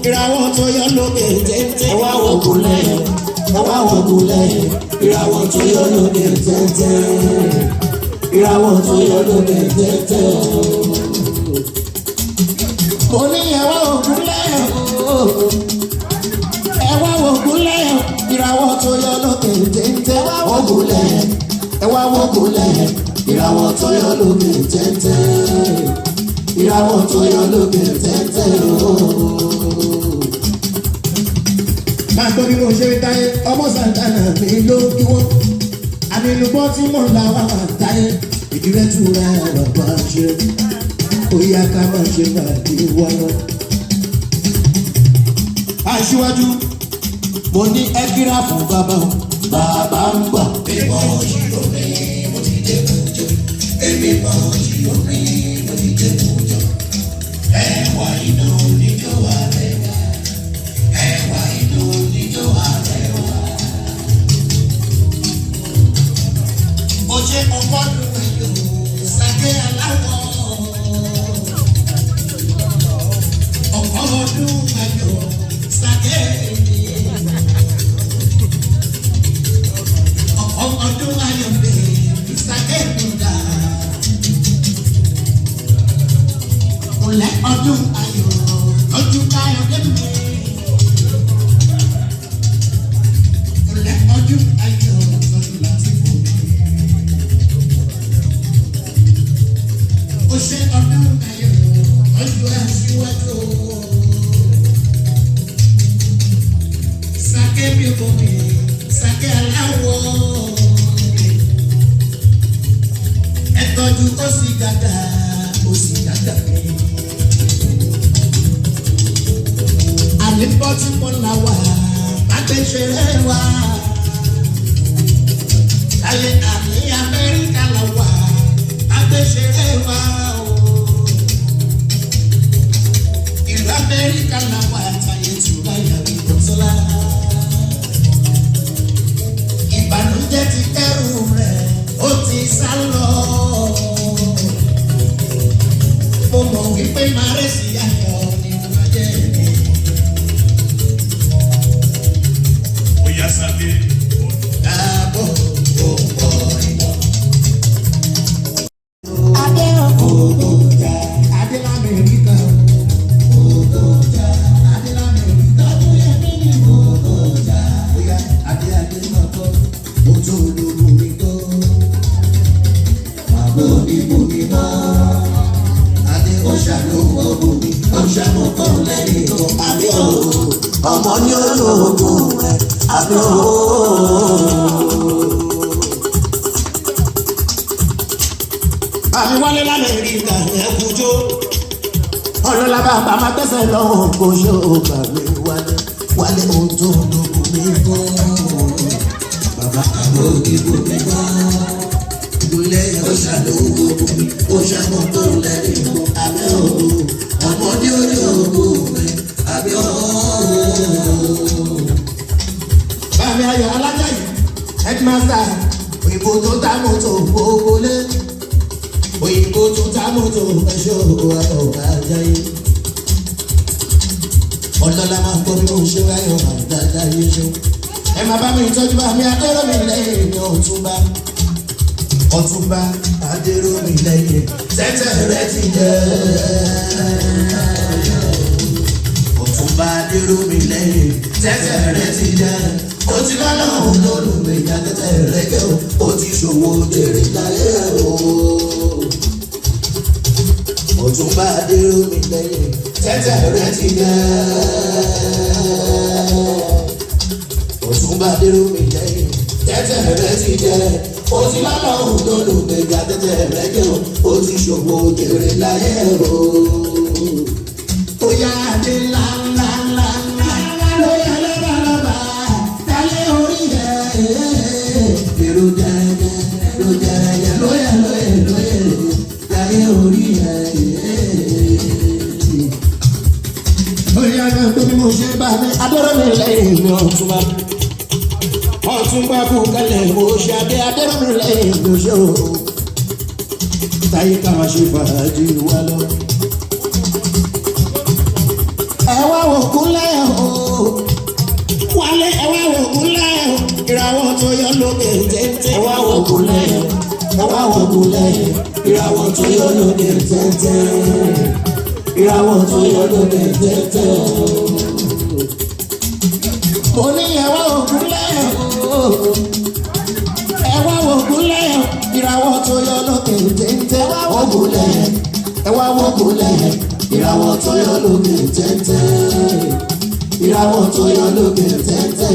ìràwọ̀ tó yọ lókè téńté. ẹ wá wo kúlẹ̀ ẹ wá wo kúlẹ̀ ìràwọ̀ tó yọ lókè téńté. ìràwọ̀ tó yọ lókè téńté. mo ní ẹ wá wo kúlẹ̀ ẹ wá wo kúlẹ̀ ìràwọ̀ tó yọ lókè téńté. ẹ wá wo kúlẹ̀ ẹ wá wo kúlẹ̀ ìràwọ̀ tó yọ lókè téńté. ìràwọ̀ tó yọ lókè téńté máa gbọ́ bí mo ṣe táyé ọmọ sàǹtànà mi ló kí wọ́n àmìlúbọ́ tí mò ń la wà máa táyé ìdílé túra bàbá ṣe ó yá ká máa ṣe bàbí wá lọ. aṣíwájú mo ní ẹ kíra fún bàbá o bàbá ń bọ̀. èmi mọ̀ ṣìrò mi mo ti dé kújọ èmi mọ̀ ṣìrò mi mo ti dé kújọ ẹ̀wà inú níjọ́ wà lẹ́wà ẹ̀wà inú níjọ́ wà lẹ́wà. mo ṣe ọkọ dùn ẹ̀yọ́ sàgbé aláwọ̀ ọkọ ọdún ẹ̀yọ́ sàgbé ọkọ ọdún ayọ̀ bẹ́ẹ̀ sàgbé gbọ̀dá. Olè ọdún ayọ̀ ọdún ayọ̀ lẹ́mí. Olè ọdún ayọ̀ ọdún láti fò mí. Ó ṣe ọdún ayọ̀ ọdún aṣíwájú. Sàké bí omi, sàké aláwọ̀. Ẹ tọ́jú ó sì gàdá, ó sì gàdá mi. Àlébọ́ tí mo là wá, àgbẹ̀ṣeré wa. Láyé àmì Amẹ́ríkà là wá, àgbẹ̀ṣeré wa. Ìlú Amẹ́ríkà là wá, àtàyè tura ìyàwó ìbọ̀sọ́lá. Ìbànújẹ́ ti kẹ́rù rẹ̀, ó ti sá lọ. Mo mọ̀ wípé máa rẹ̀ sí ayọ̀ nínú ayé mi. Sabe, abo, opo imo. Ade ogoja, ade la America. Ogoja, ade la America. Oya mi ni ogoja. Oya, ade mako. Ojo ologun mi go. Abo ni mo mi mo. Ade osha lo ogun mi. Osha mo ko lẹ́yìn to. Ade o, ọmọ ni ológun rẹ. Àbí wálé l'Amẹ́ríkà ẹ̀kújó ọlọ́lá bàbá máa gbẹ́sẹ̀ lọ́wọ́ kó ṣe ògbà mi wálé ohun tó lókun mi gbọ́ bàbá àbò ìbò mi gbọ́ ìdúlé ọ̀ṣàlówó mi ó ṣàmọ́ tó lẹ́rìí mọ́ àbí ọ̀hún ọmọdé orí ògùn mi àbí ọ̀hún. Bàbá ayọ̀ alájàyè headmaster òyìnbó tó ta mọ́tò gbogbo lé òyìnbó tó ta mọ́tò ẹ̀ṣọ́ ayọ̀ alájàyè ọ̀lọ́lá máa gbọ́ bí mo ṣe ayọ̀ alájàyè ṣe. Ẹ máa bá mi tọ́jú bá mi adéròmí lẹ́yìn ní ọ̀túnba adéròmí lẹ́yìn tẹ́tẹ́ rẹ ti jẹ́ ọ̀túnba adéròmí lẹ́yìn tẹ́tẹ́ rẹ ti jẹ́. Ó ti lọ́nà olólùgbé ìyàtẹ̀tẹ̀ rẹ̀ kẹ́ o, ó ti ṣòwò jèrè láyé o. Ọ̀túnba adéròmí lẹ́yìn tẹ́tẹ́ rẹ̀ ti jẹ́. Ọ̀túnba adéròmí lẹ́yìn tẹ́tẹ́ rẹ̀ ti jẹ́. Ó ti lọ́nà olólùgbé ìyàtẹ̀tẹ̀ rẹ̀ kẹ́ o, ó ti ṣòwò jèrè láyé o. Ó yá adé ńláńlá lóyè lọ́bàlọ́bà. Láyé orí ẹ̀ Oya náà tó bí mo ṣe bá mi, adọ́rọ̀ mi lẹ́yìn ní ọ̀túnba. Ọ̀túnba kú kálẹ̀ mo ṣe adọ́rọ̀ mi lẹ́yìn ní oṣù. Táyé ká máa ṣe fàájì wá lọ. Ẹ wá wò kúnlẹ̀ ògúnlẹ̀ ìràwọ̀ tó yọ lóde tẹ́tẹ́ ìràwọ̀ tó yọ lóde tẹ́tẹ́. mo ní ẹwà ògúnlẹ̀ ẹwà ògúnlẹ̀ ìràwọ̀ tó yọ lóde tẹ́tẹ́ ògúnlẹ̀ ẹwà ògúnlẹ̀ ìràwọ̀ tó yọ lóde tẹ́tẹ́ ìràwọ̀ tó yọ lóde tẹ́tẹ́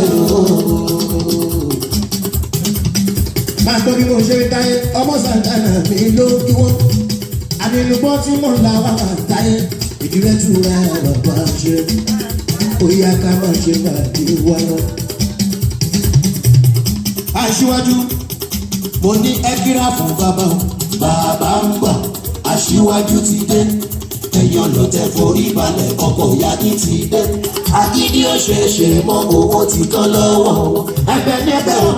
máa tó bí mo ṣe rí táyé ọmọ sàǹtànà mi ló kí wọ́n àmìlùbọ́ tí mo là wà wà táyé ìdílé túra bàbá ṣe ó yá ká máa ṣe pàdé wa lọ. aṣíwájú mo ní ẹ́kírà fún bàbá bàbá ń bọ̀ aṣíwájú ti dé ẹ̀yàn ló tẹ forí balẹ̀ ọkọ̀ yági ti dé agídí ó ṣeéṣe mọ́ owó ti tán lọ́wọ́ ẹgbẹ́ níbẹ̀ wọn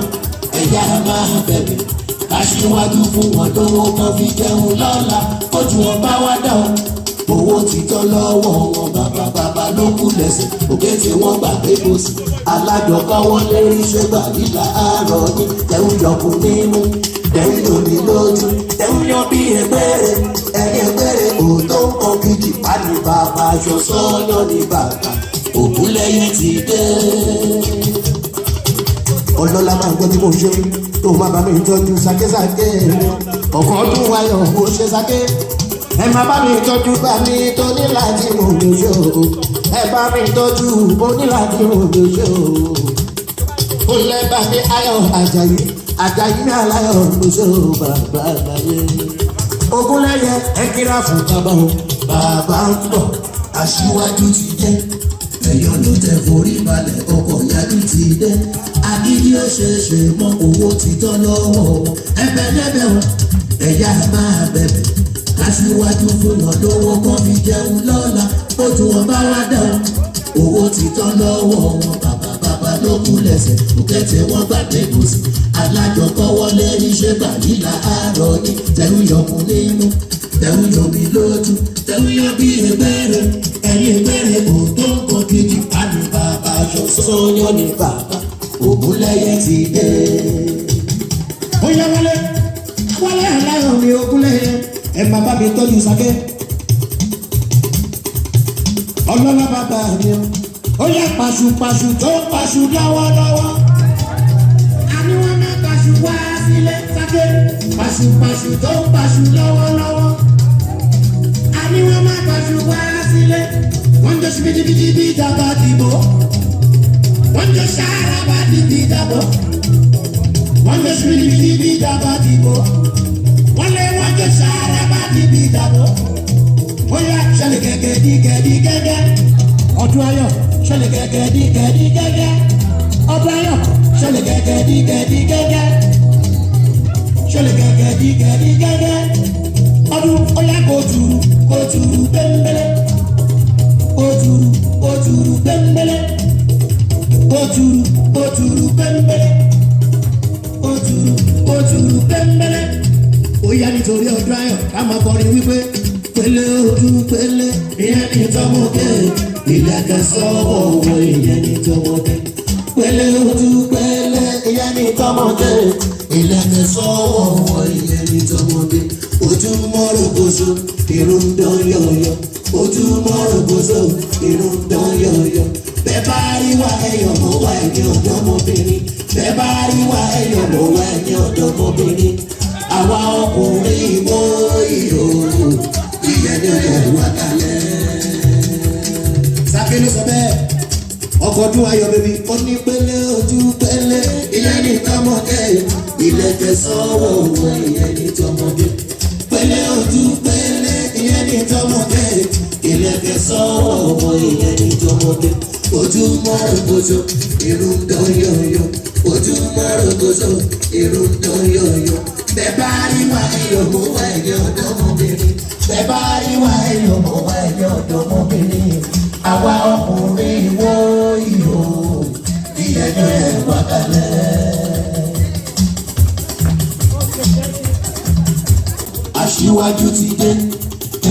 ẹ̀yà máa bẹ̀rẹ̀ aṣíwájú fún wọn lówó kan fi jẹun lọ́la ojú wọn bá wá dá wọn owó ti tán lọ́wọ́ wọn bàbá ló kú lẹ́sẹ̀ òkè tí wọ́n gbà pé kò sí alájọkọ́ wọn lérí ṣẹ́gbà nílà àárọ̀ ní tẹ̀hún yọkùn nínú tẹ̀hún yomi lójú tẹ̀hún yọ bí ẹgbẹ́rẹ́ ẹni ẹgbẹ́rẹ́ òótọ́ nǹkan gidi pálí bàbá aṣọ sọ́yọ́ ní bàbá ògúnlẹ̀yẹ ti dé. ọlọ́lá máa gbọ́ tí mo ṣe tó má bá mi tọ́jú sákésáké ọ̀kan ọdún wáyọ̀ mo ṣe sáké ẹ má bá mi tọ́jú bá mi tó ní láti mo lè ṣe o ẹ bá mi tọ́jú ó ní láti mo lè ṣe o ó lẹ́ bá mi ayọ̀ Àjàyí ní aláyọ̀ mo ṣe o bàbá àgbáyé Ògúnlẹ̀yẹ ẹ kíra fún bàbá o bàbá ń bọ̀ aṣíwájú ti dé ẹ̀yọ́ ló tẹ forí balẹ̀ ọkọ̀ yájú ti dé agídí ó ṣeéṣe mọ́ owó ti tán lọ́wọ́ ẹbẹ̀ lẹ́bẹ̀ wọn ẹ̀yà máa bẹ̀bẹ̀ aṣíwájú fún wọn lówó kan fi jẹun lọ́la ojú wọn bá wá dá owó ti tán lọ́wọ́ wọn bàbá ló kú lẹ́sẹ̀ òkè tí wọ́n gbàgbé kò sí alájọkọ́ wọlé níṣẹ́ gbàdílà àárọ̀ ní tẹ̀rù yọkùn nínú tẹ̀rù yọmi lójú tẹ̀rù yọ bí ẹgbẹ́rẹ́ ẹ̀yìn ẹgbẹ́rẹ́ kò tó nǹkan kejì pálí bàbá aṣọ sọ́yọ́ ní bàbá Ògúnlẹ̀yẹ ti dé. ó yẹ wálé aláyọ̀ mi Ògúnlẹ̀yẹ ẹ máa bá mi tọ́jú sáké ọlọ́lá bàbá mi ó yẹ pàṣùpàṣù tó pàṣù lọ́wọ́lọ́wọ́ àní wọ́n máa pàṣù wá sílé sáké pàṣùpàṣù tó pàṣù lọ́wọ́lọ́wọ́ àní wọ́n máa pàṣù wá sílé wọ́n jọ ṣubidibidi bí dàbà dìbò wọ́n jọ ṣàràbà dìbì dàbò wọ́n jọ ṣubidibidi bí dàbà dìbò wọ́n jọ ṣàràbà dìbì dàbò ó yà ṣẹlẹ̀ gẹ́gẹ́ ọdún ayọ̀ ṣẹlẹ̀ gẹ́gẹ́ ọdún ayọ̀ ṣẹlẹ̀ gẹ́gẹ́ ṣẹlẹ̀ gẹ́gẹ́ ọdún ó yà kòtùrù bẹ́ńbẹ́lẹ́ kòtùrù bẹ́ńbẹ́lẹ́ kòtùrù bẹ́ńbẹ́lẹ́ kòtùrù bẹ́ńbẹ́lẹ́ ó yà nítorí ọdún ayọ̀ ká máa kọrin wípé pẹ̀lẹ́ ojú pẹ̀lẹ́ ìyẹn ní tọmọdé ìlẹ̀kẹ̀ sọ́wọ́ wọn ìyẹn ní tọmọdé pẹ̀lẹ́ ojú pẹ̀lẹ́ ìyẹn ní tọmọdé ìlẹ̀kẹ̀ sọ́wọ́ wọn ìyẹn ní tọmọdé ojú mọ́rùkọ́sọ irun dán yọ̀yọ̀ ojú mọ́rùkọ́sọ irun dán yọ̀yọ̀ bẹ́ẹ̀ bá rí wa ẹ̀yọ̀ mọ́ wa ẹ̀yìn ọ̀dọ́mọbìnrin bẹ́ẹ̀ bá rí wa ẹ̀yọ̀ mọ́ wa ẹ̀yìn ọ̀dọ́mọbìnrin àwa ọkùnrin ìwọ ìyó ìyẹn ní ọ̀rọ̀ wa kalẹ̀. Sáké ló sọ bẹ́ẹ̀ ọkọ̀ ọdún ayọ̀ bèbí ó ní pẹ̀lẹ́ ojú pẹ̀lẹ́ ìyẹn ní tọmọdé ìlẹ̀kẹ̀ sọ́wọ́ wọn ìyẹn ní tọmọdé pẹ̀lẹ́ ojú pẹ̀lẹ́ ìyẹn ní tọmọdé ìlẹ̀kẹ̀ sọ́wọ́ wọn ìyẹn ní tọmọdé ojú mọ́rùkọ́sọ irun dán yọ̀yọ̀ ojú mọ́rùkọ́sọ irun dán yọ̀yọ̀ bẹ́ẹ̀ bá rí wa ẹ̀yọ̀ mọ́ wa ẹ̀yọ̀ ọ̀dọ́mọbìnrin bẹ́ẹ̀ bá rí wa ẹ̀yọ̀ mọ́ wa ẹ̀yọ̀ ọ̀dọ́mọbìnrin àwa ọkùnrin wo ìhò ìyẹn ẹ̀ wá kalẹ̀. Aṣíwájú ti dé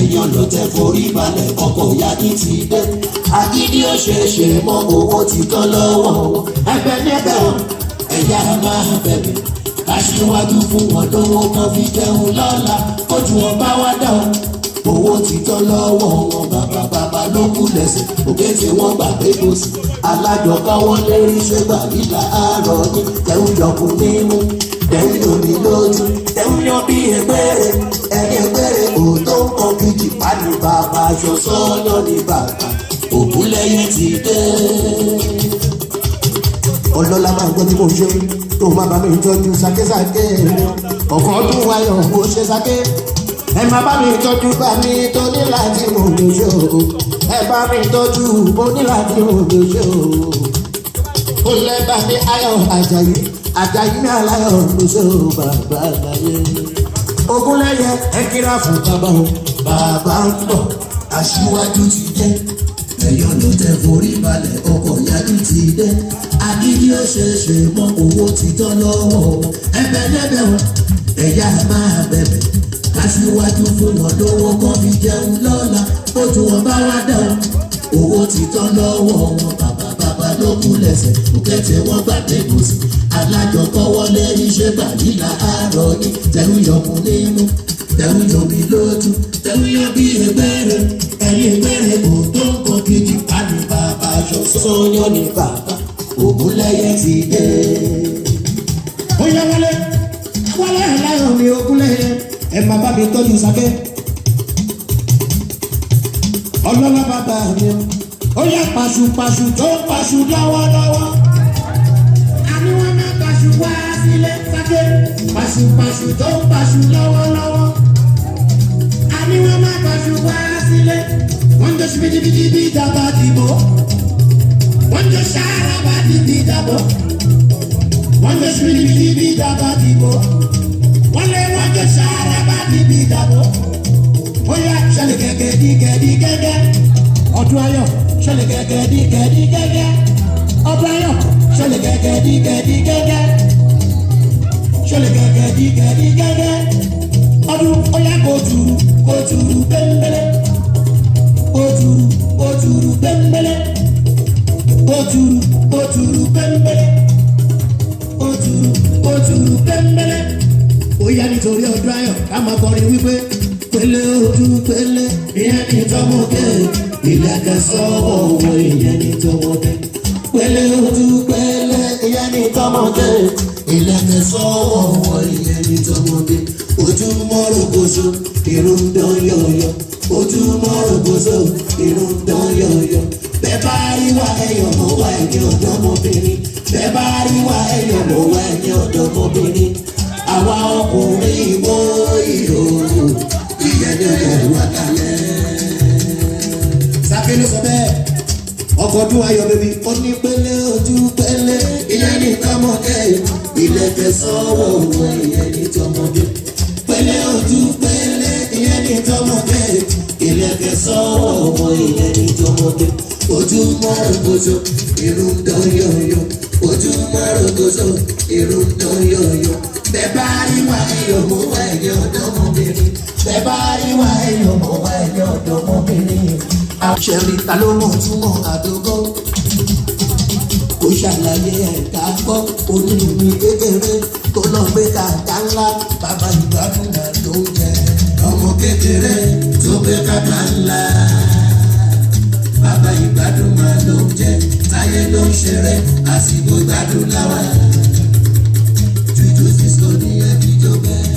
ẹ̀yàn ló tẹ forí balẹ̀ ọkọ̀ yági ti dé agídí ó ṣeéṣe mọ́ owó ti tán lọ́wọ́ ẹgbẹ́ níbẹ̀ wọn ẹ̀yà máa bẹ̀rẹ̀ aṣíwájú fún wọn lówó kan fi jẹun lọ́la ojú wọn bá wá dá o. owó ti tán lọ́wọ́ wọn bàbá ló kú lẹ́sẹ̀ òkè tí wọ́n gbà pé kò sí. alájọkáwọ́ lérí ṣẹ́gbà nílà àárọ̀ ní tẹ̀hún yọkùn nímú tẹ̀hún yomi lójú tẹ̀hún yan bí ẹgbẹ́rẹ́ ẹni ẹgbẹ́rẹ́ kò tó ń kọ́ kejì pálí bàbá aṣọ sọ́yọ́ ní bàbá ògúnlẹ́yẹ ti dé. ọlọ́lá máa ń gbọ́ tí mo ṣe tó máa bá mi tọ́jú sákésáké ọ̀kan ọdún wáyọ̀ bó ṣe sáké. ẹ má bá mi tọ́jú bá mi tó ní láti mò ń ṣe o. ẹ bá mi tọ́jú bó ní láti mò ń ṣe o. ó lẹ́bàá ní ayọ̀ Àjàyí ní aláyọ̀ ló ṣe o bàbá àgbáyé. Ògúnlẹ́yẹ ẹ kíra fún bàbá o. bàbá ń bọ̀ aṣíwájú ti jẹ́ ẹ̀yọ́ ló tẹ forí balẹ̀ ọkọ̀ yájú ti dé. agídí ó ṣeéṣe mọ owó ti tán lọ́wọ́ ẹ̀bẹ̀ lẹ́bẹ̀ wọn ẹ̀yà máa bẹ̀bẹ̀ aṣíwájú fún wọn lówó kan fi jẹun lọ́la ojú wọn bá wá dá wọn owó ti tán lọ́wọ́ wọn bàbá ló kú lẹ́sẹ̀ òkè tí wọ́n gbà dé kò sí. alájọkọ́wọ́ lẹ́yìn ṣé gbàdílà àárọ̀ ní tẹ̀hún yọkùn nímú tẹ̀hún yomi lójú tẹ̀hún yọ bí ẹgbẹ́rẹ́ ẹ̀yìn ẹgbẹ́rẹ́ kò tó ń kọ́ kejì pálí bàbá aṣọ sọ́yọ́ ní bàbá Ògúnlẹ́yẹ ti dé. ó yẹ wọlé aláyọ̀ mi Ògúnlẹ́yẹ ẹ máa bá mi tọ́jú sáké. ọlọ́lá bàbá mi ó yẹ pàṣùpàṣù tó ń pàṣù lọ́wọ́lọ́wọ́. àní wọ́n máa pàṣù wá sílé sáké. pàṣùpàṣù tó ń pàṣù lọ́wọ́lọ́wọ́. àní wọ́n máa pàṣù wá sílé. wọ́n ń jọ sí bìtìbìtì bí ìjàmbá dìbò. wọ́n jọ sára bá dìbì dàbọ̀. wọ́n jọ sìbìtì bí dàbà dìbò. wọ́n lé wọ́n jọ sára bá dìbì dàbọ̀. ó yá ṣẹlẹ̀ gẹ́gẹ́. ọdún ayọ̀ ṣẹlẹ̀ gẹ́gẹ́. ọdún ayọ̀ ṣẹlẹ̀ gẹ́gẹ́. ṣẹlẹ̀ gẹ́gẹ́. ọdún ó yá kò tùrù bẹ́ńbẹ́lẹ́. kò tùrù bẹ́ńbẹ́lẹ́. Oturu pẹ́ńpẹ́lẹ́. Oturu pẹ́ńpẹ́lẹ́. ó yá nítorí ọdún ayọ̀ ká máa kọrin wípé pélé ojú pélé ìyẹn ní tọmọdé ìlẹ̀kẹ̀ sọ́wọ́ owó ìyẹn ní tọmọdé. pélé ojú pélé ìyẹn ní tọmọdé ìlẹ̀kẹ̀ sọ́wọ́ owó ìyẹn ní tọmọdé. ojú mọ́rùkọ́sọ irun dán yọ̀yọ̀. ojú mọ́rùkọ́sọ irun dán yọ̀yọ̀. bẹ́ẹ̀ bá rí wa ẹyọ̀ mọ́ wa ẹ̀yìn ọ̀dọ́mọbìnrin. bẹ́ẹ̀ bá rí wa ẹyọ̀ mọ́ wa ẹ̀yìn ọ̀dọ́mọbìnrin. àwa ọkùnrin ìbò ìhò ìyẹ̀dẹ̀ ẹ̀rù àkàlẹ̀. Sáké ló sọ bẹ́ẹ̀ ọkọ̀ ọdún ayọ̀ bèbí. ó ní pélé ojú pélé ìyẹn ní tọmọdé ìlẹ̀kẹ̀ sọ́wọ́ òun ìyẹn ní tọmọdé. pélé ojú pélé ìyẹn ní tọmọdé ìlẹ̀kẹ̀ sọ́wọ́ òun ìyẹn ní tọmọdé. ojú mọ́rùkọ́sọ irun dán yọ̀yọ̀. ojú mọ́rùkọ́sọ irun dán yọ̀yọ̀. bẹ́ẹ̀ bá rí wa ẹyọ̀ mọ́ wa ẹ̀yìn ọ̀dọ́mọbìnrin. bẹ́ẹ̀ bá rí wa ẹyọ̀ mọ́ wa ẹ̀yìn ọ̀dọ́mọbìnrin. àṣẹ̀rí ta ló mọ̀ túmọ̀ àdógó. ó ṣàlàyé ẹ̀ka gbọ́ onílùmí kékeré tó lọ gbé kàkà ńlá. bàbá ìgbádùn náà ló ń jẹ ọmọ kékeré tó gbé kàkà ńlá. bàbá ìgbádùn máa ló ń jẹ táyé ló ń ṣeré àsìkò ìgbádùn láwa. jùjú sísọ ní ẹbíjọ bẹ́ẹ̀.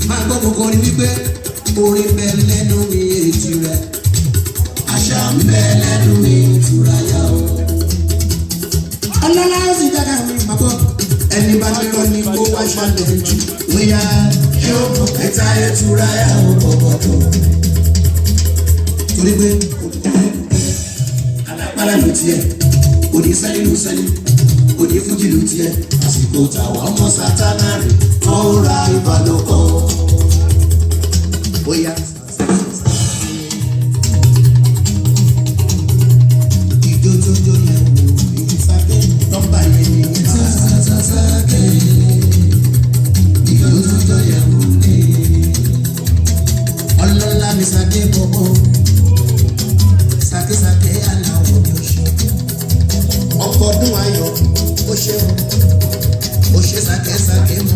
máa gbọ́ mo kọrin wípé orin bẹ lẹ́nu mi èjì rẹ̀. àṣà ń bẹ lẹ́nu mi ìtura yá o. ọlọ́lá ó sì jáde àwọn ìpapọ̀. ẹni bá lérò ní kó wá ṣàlẹ̀ jù. bóyá yóò mọ̀ ẹ̀ta ìtura yá o bọ̀bọ̀ tó. torí pé alápálá ló tiẹ̀ òní sẹ́ni ló sẹ́ni òní fújì ló tiẹ̀ àsìkò tàwa ọmọ sátánà rè tó ń ra ìbálòpọ̀. bóyá ìjó tó jó yẹn wò ní Sáké nọ́mbà yẹn ní Sáké ìjó tó jó yẹn wò ní ọlọ́lá ní Sáké bọ̀bọ̀. Sáké aláwọ̀ ni ó ṣe ọkọ̀ ọdún ayọ̀ ó ṣe Sáké mọ́.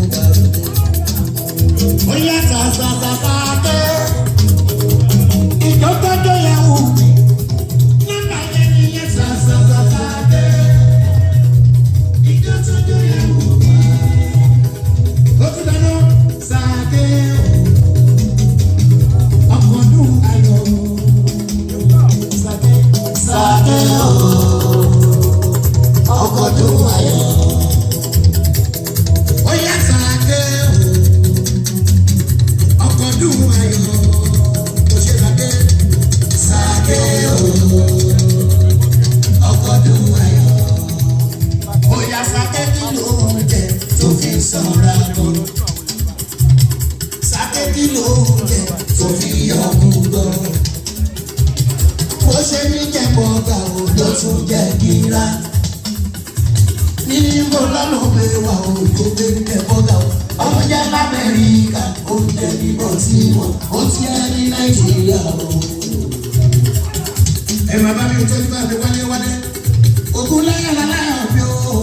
ṣe ní jẹ̀bọ̀ ọ̀gá o ló tún jẹ́ kíra. Níbo lọ́nà òwe wà o tó gbé ní jẹ̀bọ̀ ọ̀gá o. Ọmọ jẹ́ l'Amẹ́ríkà, ó jẹ́ ní Baltimore, ó ti jẹ́ ní Nàìjíríà o. Ẹ máa bá mi tọ́jú bá mi wálé. Ògùn lẹ́yìn aláyọ̀ mi o.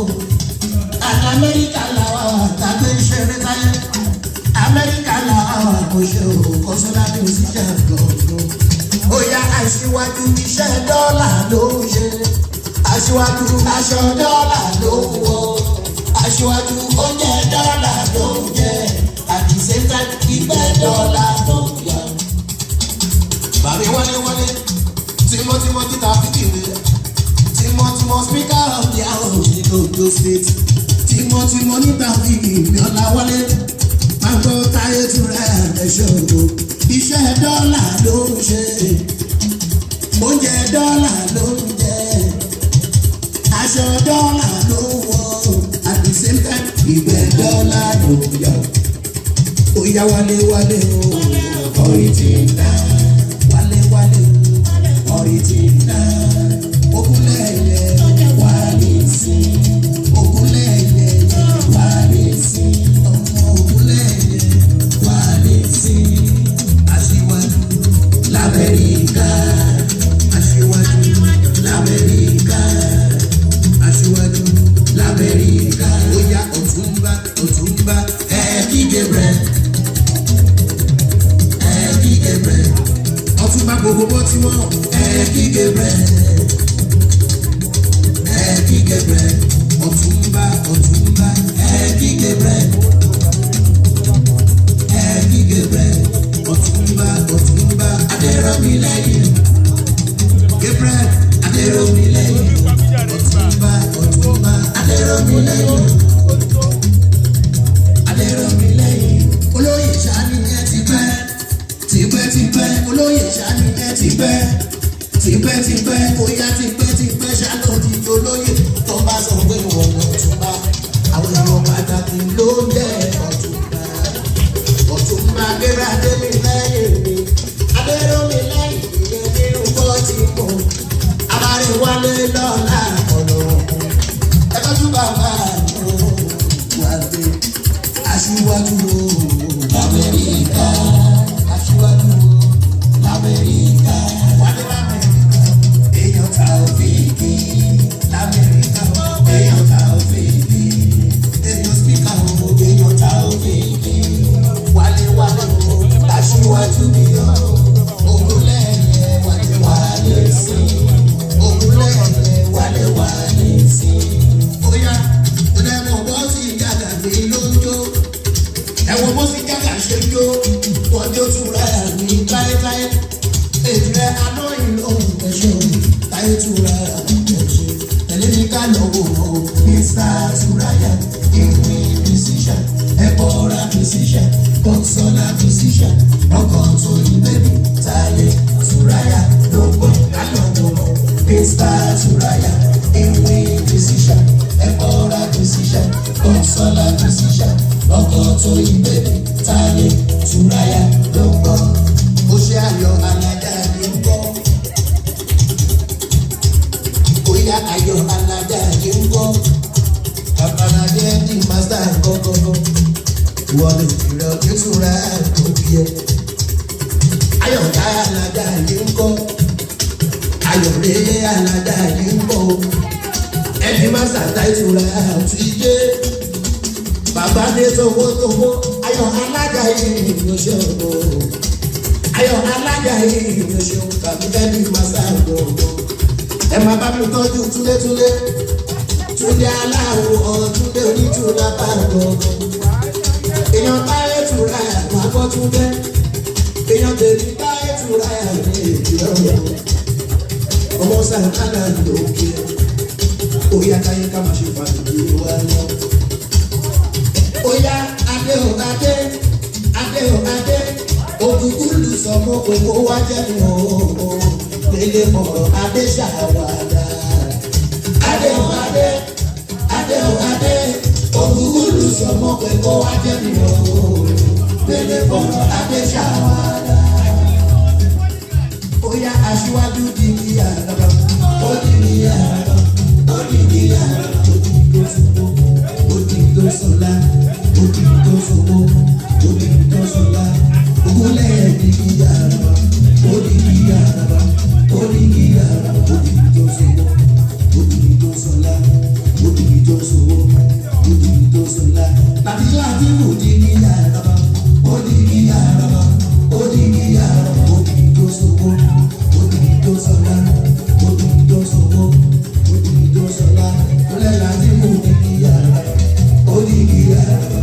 Amẹ́ríkà làwọn àtàgbé ṣeré táyé. Amẹ́ríkà làwọn àkóṣe òkòsọ́lá ní òṣìṣẹ́ gbọ̀ngàn. Ó yá aṣíwájú iṣẹ́ dọ́là ló ń ṣe. Aṣíwájú aṣọ dọ́là ló ń wọ̀. Aṣíwájú oúnjẹ dọ́là ló ń jẹ. Àti sẹ́ńtà ìgbẹ́ dọ́là ló ń yá. Bàbí wọlé tímọ́tímọ́ títà fídíò tímọ́tímọ́ speaker of the house ní Ondo state. Tímọ́tímọ́ níta fídíò ní Ọláwálé. Mágbó táyé tún rẹ̀ ẹ̀ṣọ́ ògbó. Iṣẹ́ dọ́là ló ń ṣe. Oúnjẹ dọ́là ló ń jẹ. Aṣọ dọ́là ló ń wọ̀. At the same time, ìgbẹ́ dọ́là ló ń yọ. Ó yá wálé o. Original. Wálé o. Original. Ogunlẹ̀yẹ wálé sí. Ogunlẹ̀yẹ wálé sí. Ọmọ Ogunlẹ̀yẹ wálé sí. Aṣíwájú l'Amẹ́ríkà. Aṣíwájú l'Amẹ́ríkà. Aṣíwájú l'Amẹ́ríkà. Ó yá Ọ̀túnba kígbe rẹ̀. Kígbe rẹ̀. Ọ̀túnba gbogbo bó ti mọ̀. Kígbe rẹ̀. Kígbe rẹ̀. Ọ̀túnba kígbe rẹ̀. Kígbe rẹ̀. Ọ̀túnba Adéròmílẹ́yìn. Gabriel Adéròmílẹ́yìn. Ọ̀túnba Adéròmílẹ́yìn. Olóyè Ṣàní ẹ ti pẹ́. Olóyè Ṣàní ẹ ti pẹ́. Bóyá tipẹ́ ṣàlọ́ ti dolóyè. Tó bá sọ pé wọ́n lọ Ọ̀túnba. Àwọn èèyàn pàtàkì ló ń jẹ́ Ọ̀túnba. Ọ̀túnba Gabriel Adéròmílẹ́yìn mi. Adéròmílẹ́yìn ìyẹn nínú bọ́ọ̀tì mọ́. Abárewálé lọ́la ọ̀rọ̀. Ẹ tọ́jú bàbá mi wà dé. Aṣíwájú l'Amẹ́ríkà. Aṣíwájú l'Amẹ́ríkà. Wálé l'Amẹ́ríkà. Èèyàn ta òfìkì. L'Amẹ́ríkà. Èèyàn ta òfìkì. Èèyàn spíkà o. Èèyàn ta òfìkì. Wálé o. Aṣíwájú ni o. Ogunlẹ̀yẹ wálé sí. Ogunlẹ̀yẹ wálé sí. Ó yá ẹ̀wọ̀n bó sì yàgà ní lójó. Ẹ̀wọ̀n bó sì yàgà ṣe jó. Wọ́n jó túra ní táyétáyé. Èdè rẹ̀ aná ìlú ẹ̀ṣọ́. Táyé túra ẹ̀ṣọ́. Tẹ̀lé ní ká lọ́wọ́ o. Mr. Turaya, ìwé musician, ẹ̀bọ̀ra musician, consola musician, ọkọ̀ tó ìbẹ̀bí. Táyé Turaya ló gbọ́ ká lọ́wọ́ o. Mr. Turaya, ìwé musician, ẹ̀bọ̀ra musician, consola musician, ọkọ̀ tó ìbẹ̀bí. Táyé Turaya ló gbọ́. Ó ṣe ayọ̀ alájà ní gbọ́. Bóyá ayọ̀ alájà ní gbọ́. Àbànàdé ní màsítà gọ́gọ́gọ́. Wọ́n lè fìrẹ̀ ojú túra tó bí ẹ. Ayọ̀ ká alájà ní gbọ́. Ayọ̀ rẹ̀ alájà ní gbọ́. Ẹni màsítà táìtura àti yé. Bàbá dé towótowó. Ayọ̀ alájà yìí ló ṣe ògbó. Ayọ̀ alájà yìí ló ṣe ògbó. Kàmíkẹ́ ní màsítà gọ́gọ́. Ẹ máa bá mi tọ́jú túlétúlé. Túndé aláwọ̀ Túndé onítúlá bá gbọ̀ngàn. Èèyàn Táyé Túra àwọn abọ́ Túndé. Èèyàn tèmi Táyé Túra ní èdè ọ̀rọ̀. Ọmọ Sàkánà lókè. Óyá Táyé ká máa ṣe fàdúgbò wa lọ. Óyá Adé. Òkùnkùn lù sọmọ òkú wá jẹ́ mi o. Délé mọ̀rọ̀ Adé ṣàwádà. Adé. Ògúngúlù sọmọ pé kó wá jẹ́ mi o. Délé mọ̀rọ̀ Adé ṣàwádà. Ó bóyá aṣíwájú di ní àràbà ó di ní àràbà ó di ní àràbà ó di tó sọ́kó ó di tó sọ́lá ó di tó sọ́kó ó di tó sọ́lá ògúnlẹ̀ di ní àràbà ó di ní àràbà ó di ní àràbà ó di tó sọ́kó ó di tó sọ́lá ó di tó sọ́kó ó di tó sọ́lá láti láti mú di ní àràbà ó di ní àràbà ó di ní àràbà ó di tó sọ́kó ó di tó sọ́lá ó di tó sọ́kó ó di tó sọ́lá lẹ́ láti mú di ní àràbà ó di ní àràbà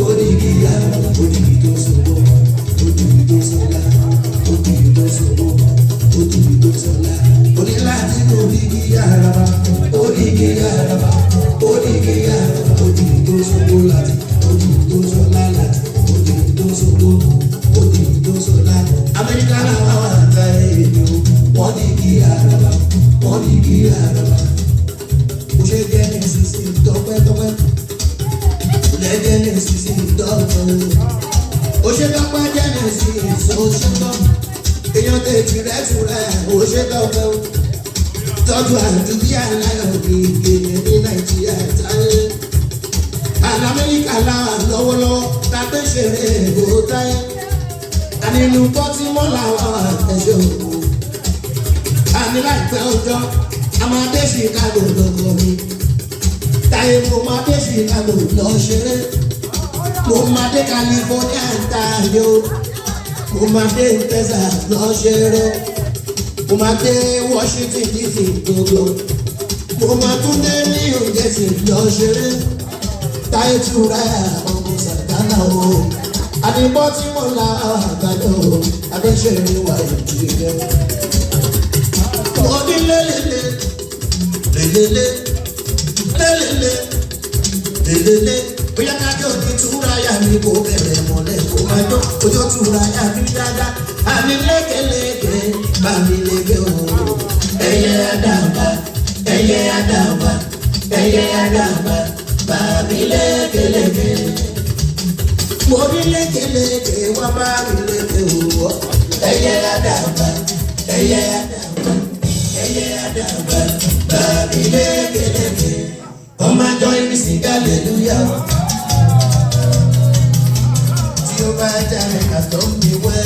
ó di ní àràbà ó di tó sọ́kó ó di tó sọ́lá ó di tó sọ́kó ó di tó sọ́lá ó ní láti mú di ní àràbà ó di ní àràbà ó di ní àràbà ó di tó sọ́kó láti ó di tó sọ́lá láti ó di tó sọ́kó ó di tó sọ́lá Amẹ́ríkà làwọn wà ń ta èèyàn wọ́n di ní àràbà wọ́n di ní àràbà ó ṣe jẹ́ ní sísè tọ́pẹ́tọ́pẹ́ ó lẹ́ jẹ́ ní sísè tọ́pẹ́ ó ṣe tọ́pẹ́ jẹ́ ní sísè ó ṣe tọ́ èèyàn tètè rẹ̀ tù rẹ̀ ó ṣe tọ́pẹ́ ó tọ́jú àdúgbò aláyọ̀ kéèké ní Nàìjíríà táyé àná Amẹ́ríkà làwọn lọ́wọ́lọ́wọ́ tàbí ṣeré èkó táyé ànínú pọ́tí mọ́ làwọn ẹ̀ṣẹ̀ òkú àní láìpẹ́ ọjọ́ àmàdé Chicago lọ́kọ̀ mi táyé mo máa dé Chicago lọ ṣeré mo máa dé California táyé mo máa dé Texas lọ ṣeré mo máa dé Washington DC gbogbo mo máa tún dé New Jersey lọ ṣeré táyé túra ọmọ sàtánà o àdìbò tí mo la àgbàdo adéṣèlú wà ìdílé mo ní lélẹ́lẹ́ lélẹ́lẹ́ lélẹ́lẹ́ lélẹ́lẹ́ bóyá kájọ ní túra yá mi kò bẹ̀rẹ̀ mọ́lẹ̀ kó máa jó ojú túra yá mi dáadáa àmì lékeleke bá mi léke o ẹyẹ àdàbà ẹyẹ àdàbà ẹyẹ àdàbà bá mi lékeleke mo ní lékeleke wá bá mi léke o ẹyẹ àdàbà ẹyẹ àdàbà ẹyẹ àdàbà bá mi lékeleke ọmọ àjọ ìrísí gàlẹ́lúyà tí ó bá jáde kàtó mi wẹ́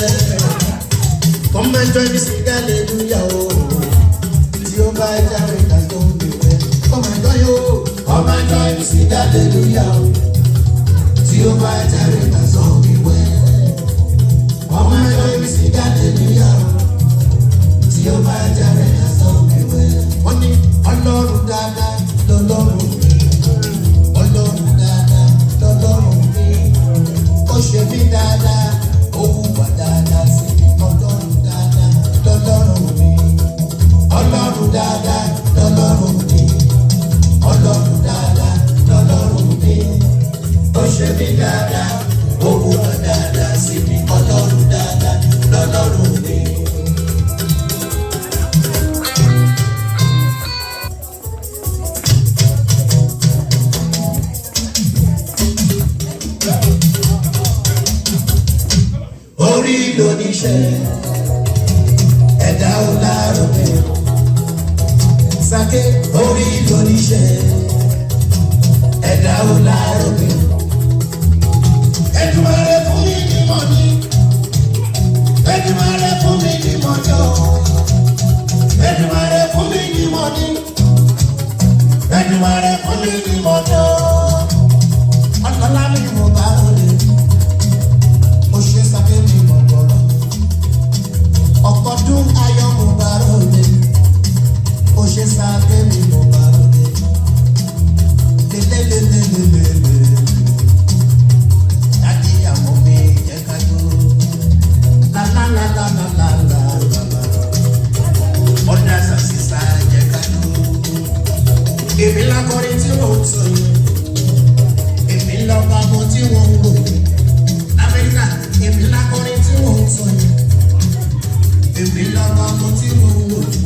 ọmọ àjọ ìrísí gàlẹ́lúyà o tí ó bá jáde kàtó mi wẹ́ ọmọ àjọ yóò ọmọ àjọ ìrísí gàlẹ́lúyà o tí ó bá jáde kàtó mi wẹ́ ọmọ àjọ ìrísí gàlẹ́lúyà o tí ó bá jáde kàtó mi wẹ́ wọ́n ní ọlọ́run dáadáa lọ́lọ́run mi ọlọ́run dáadáa lọ́lọ́run mi ó ṣe mí dáadáa ó hùwà dáadáa sí mi ọlọ́run dáadáa lọ́lọ́run mi ọlọ́run dáadáa lọ́lọ́run mi ọlọ́run dáadáa lọ́lọ́run mi ó ṣe mí dáadáa ó hùwà dáadáa sí mi ọlọ́run dáadáa lọ́lọ́run mi. Orí lóníṣẹ́ ẹ̀dá ò lárògbé Sàké orí lóníṣẹ́ ẹ̀dá ò lárògbé Èdùmàrè fún mi ní mọ́ni Èdùmàrè fún mi ní mọ́jọ́ Èdùmàrè fún mi ní mọ́ni Èdùmàrè fún mi ní mọ́jọ́ ọ̀nà mi mo bá wọlé. Oṣé Sàké mi mọ̀ gbọ́rọ̀ ọ̀pọ̀dún ayọ̀ mo bá ròde Oṣé Sàké mi mo bá ròde lélelelelelele láti àmọ́ mi jẹ́ ká jó lálálálálálá ọ̀dà sàṣìṣà jẹ́ ká jó èmi lákọrin tí wọ́n ń sọ yìí èmi lọ́ba mo tí wọ́n ń ròyìn Amẹ́ríkà èmi lákọrin tí wọ́n ń sọ yìí èmi lọ́ba mo tí wọ́n ń ròyìn.